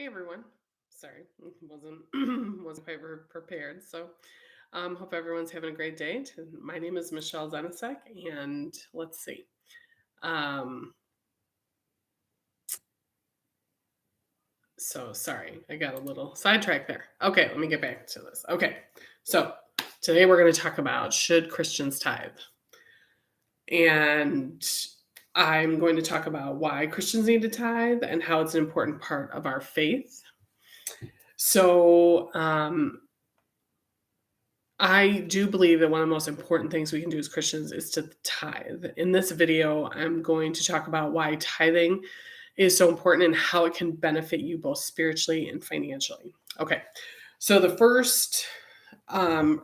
Hey everyone. Sorry, wasn't wasn't quite prepared. So, hope everyone's having a great day. My name is Michelle Zenisek, and let's see. Um, so sorry, I got a little sidetracked there. Okay, let me get back to this. Okay, so today we're going to talk about should Christians tithe, and I'm going to talk about why Christians need to tithe and how it's an important part of our faith. So, I do believe that one of the most important things we can do as Christians is to tithe. In this video, I'm going to talk about why tithing is so important and how it can benefit you both spiritually and financially. Okay, so the first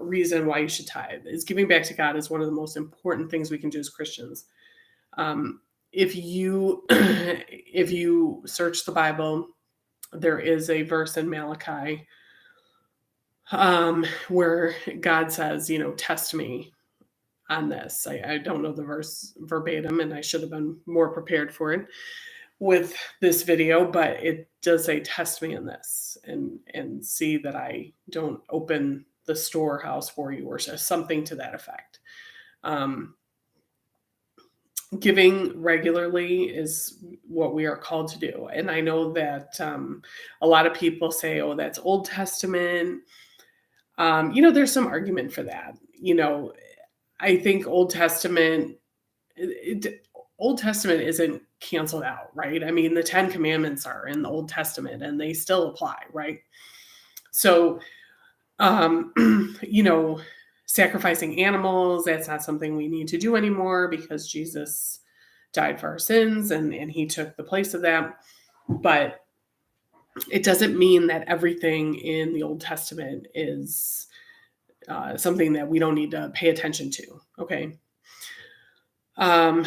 reason why you should tithe is giving back to God is one of the most important things we can do as Christians. If you if you search the Bible, there is a verse in Malachi where God says, test me on this. I don't know the verse verbatim, and I should have been more prepared for it with this video, but it does say, test me in this and see that I don't open the storehouse for you, or something to that effect. Um, Giving regularly is what we are called to do. And I know that a lot of people say, oh, that's Old Testament. There's some argument for that. I think Old Testament isn't canceled out, right? I mean, the 10 commandments are in the Old Testament and they still apply, right? So, um, you know, sacrificing animals, that's not something we need to do anymore because Jesus died for our sins and he took the place of that. But it doesn't mean that everything in the Old Testament is something that we don't need to pay attention to. Okay. Um,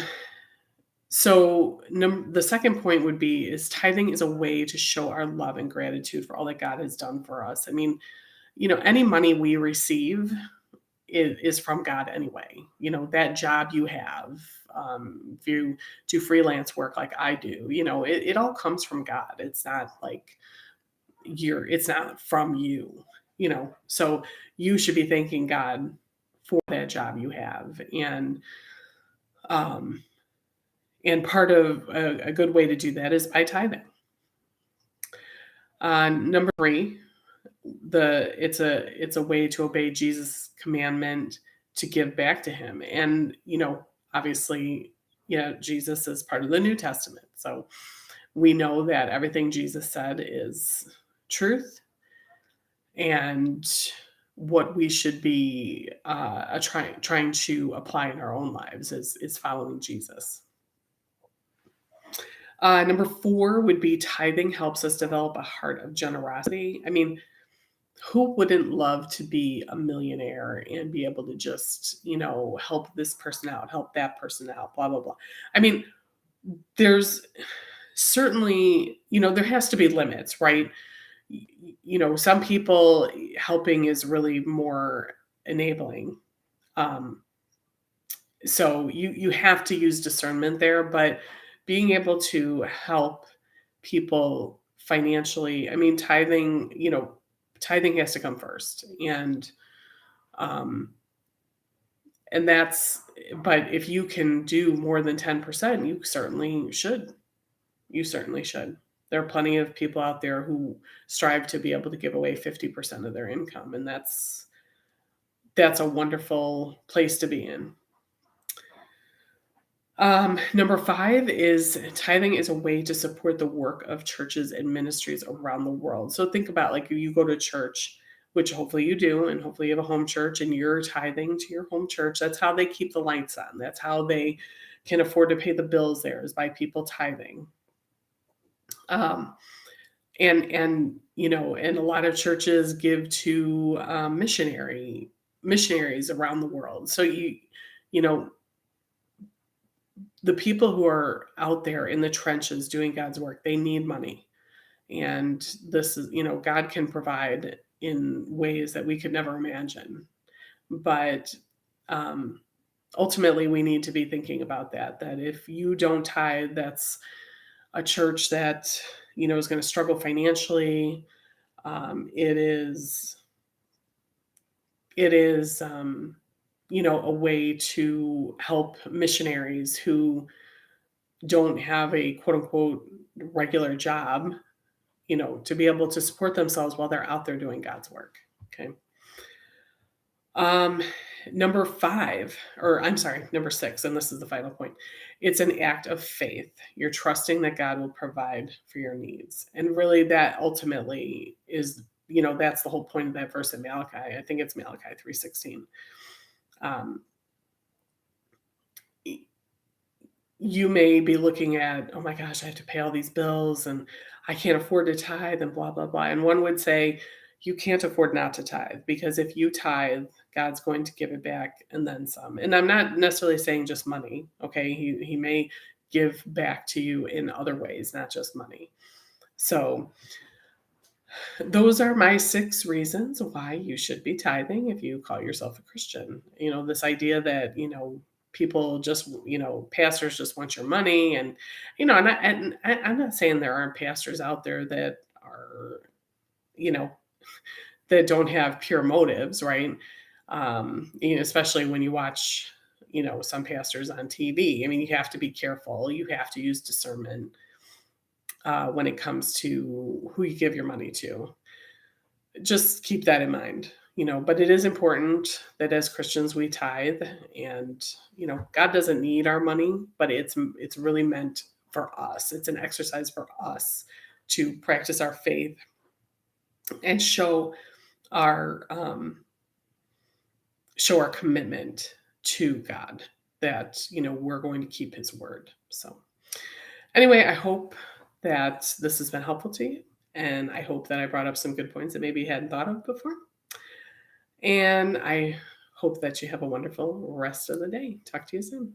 so the second point would be is tithing is a way to show our love and gratitude for all that God has done for us. I mean, any money we receive is from God anyway. That job you have, if you do freelance work like I do, it all comes from God. It's not like it's not from you, so you should be thanking God for that job you have. Um, and part of a good way to do that is by tithing. Number three, it's a way to obey Jesus' commandment to give back to him. And, obviously, Jesus is part of the New Testament. So we know that everything Jesus said is truth, and what we should be trying to apply in our own lives is following Jesus. Number four would be tithing helps us develop a heart of generosity. I mean, who wouldn't love to be a millionaire and be able to just, help this person out, help that person out, blah, blah, blah. I mean, there's certainly, there has to be limits, right? Some people helping is really more enabling. So you have to use discernment there, but being able to help people financially, I mean, tithing has to come first. Um and that's but if you can do more than 10%, you certainly should. There are plenty of people out there who strive to be able to give away 50% of their income, and that's a wonderful place to be in. Number five is tithing is a way to support the work of churches and ministries around the world. So think about, like, if you go to church, which hopefully you do, and hopefully you have a home church and you're tithing to your home church. That's how they keep the lights on. That's how they can afford to pay the bills there, is by people tithing. Um, and a lot of churches give to missionaries around the world. So you know the people who are out there in the trenches doing God's work, they need money. And this is, God can provide in ways that we could never imagine. But um, ultimately, we need to be thinking about that if you don't tithe, that's a church that is going to struggle financially. It is a way to help missionaries who don't have a quote unquote regular job, to be able to support themselves while they're out there doing God's work. Okay. Um, Number five, or I'm sorry, number six, and this is the final point. It's an act of faith. You're trusting that God will provide for your needs. And really, that ultimately is, that's the whole point of that verse in Malachi. I think it's Malachi 3:16. Um, you may be looking at, oh my gosh, I have to pay all these bills and I can't afford to tithe and blah, blah, blah. And one would say, you can't afford not to tithe, because if you tithe, God's going to give it back and then some. And I'm not necessarily saying just money. Okay. He may give back to you in other ways, not just money. So those are my 6 reasons why you should be tithing if you call yourself a Christian. This idea that, people just, pastors just want your money. And, I'm not saying there aren't pastors out there that are, you know, that don't have pure motives, right? Especially when you watch, some pastors on TV. I mean, you have to be careful. You have to use discernment when it comes to who you give your money to. Just keep that in mind. But it is important that as Christians we tithe. And God doesn't need our money, but it's really meant for us. It's an exercise for us to practice our faith and show our commitment to God, that we're going to keep his word. So anyway, I hope that this has been helpful to you, and I hope that I brought up some good points that maybe you hadn't thought of before. And I hope that you have a wonderful rest of the day. Talk to you soon.